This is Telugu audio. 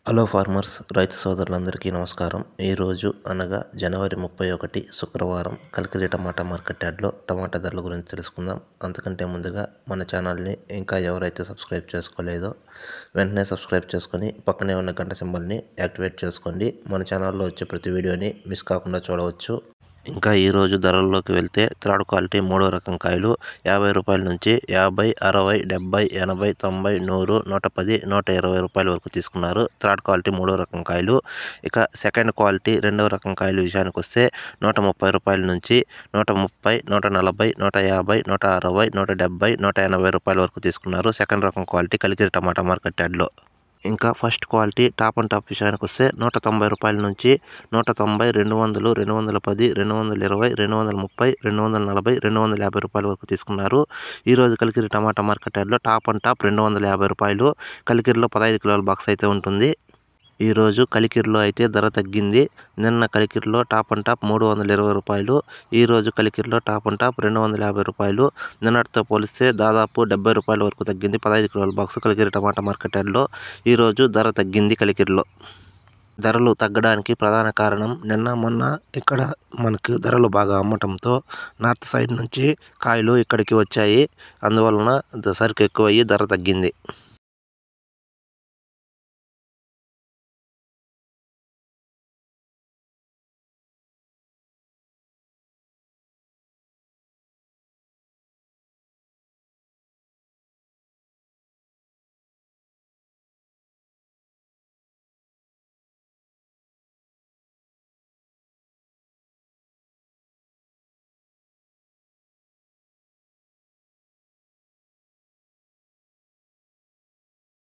హలో ఫార్మర్స్ రైతు సోదరులందరికీ నమస్కారం. ఈరోజు అనగా జనవరి 31 శుక్రవారం కలికిరి టమాటా మార్కెట్ యార్డ్లో టమాటా ధరల గురించి తెలుసుకుందాం. అంతకంటే ముందుగా మన ఛానల్ని ఇంకా ఎవరైతే సబ్స్క్రైబ్ చేసుకోలేదో వెంటనే సబ్స్క్రైబ్ చేసుకొని పక్కనే ఉన్న గంట సింబల్ని యాక్టివేట్ చేసుకోండి. మన ఛానల్లో వచ్చే ప్రతి వీడియోని మిస్ కాకుండా చూడవచ్చు. ఇంకా ఈరోజు ధరల్లోకి వెళ్తే థర్డ్ క్వాలిటీ మూడో రకం కాయలు 50 రూపాయల నుంచి 50, 60, 70, 80, 90, 100, 110, 120 రూపాయల వరకు తీసుకున్నారు. థర్డ్ క్వాలిటీ మూడో రకం కాయలు. ఇక సెకండ్ క్వాలిటీ రెండవ రకం కాయలు విషయానికి వస్తే 130 రూపాయల నుంచి 130, 140, 150, 160, 170, 180 రూపాయల వరకు తీసుకున్నారు. సెకండ్ రకం క్వాలిటీ కలికిరి టమాటా మార్కెట్ యార్డ్లో. ఇంకా first quality top and top విషయానికి వస్తే 190 రూపాయల నుంచి 190, 200, 210, 220, 230, 240, 250 రూపాయల వరకు తీసుకున్నారు. ఈరోజు కలికిరి టమాటా మార్కెట్ యార్డ్లో టాప్ అండ్ టాప్ 250 రూపాయలు. కలికిరిలో 15 కిలోల బాక్స్ అయితే ఉంటుంది. ఈరోజు కలికిరిలో అయితే ధర తగ్గింది. నిన్న కలికిరిలో టాప్ అండ్ టాప్ 320 రూపాయలు. ఈరోజు కలికిరిలో టాప్ అండ్ టాప్ 250 రూపాయలు. నిన్నటితో పోలిస్తే దాదాపు 70 రూపాయల వరకు తగ్గింది. 15 కిలోల బాక్స్ కలికిరి టమాటా మార్కెట్ యార్డ్లో ఈరోజు ధర తగ్గింది. కలికిరిలో ధరలు తగ్గడానికి ప్రధాన కారణం నిన్న మొన్న ఇక్కడ మనకు ధరలు బాగా అమ్మటంతో నార్త్ సైడ్ నుంచి కాయలు ఇక్కడికి వచ్చాయి. అందువలన సరుకు ఎక్కువయ్యి ధర తగ్గింది.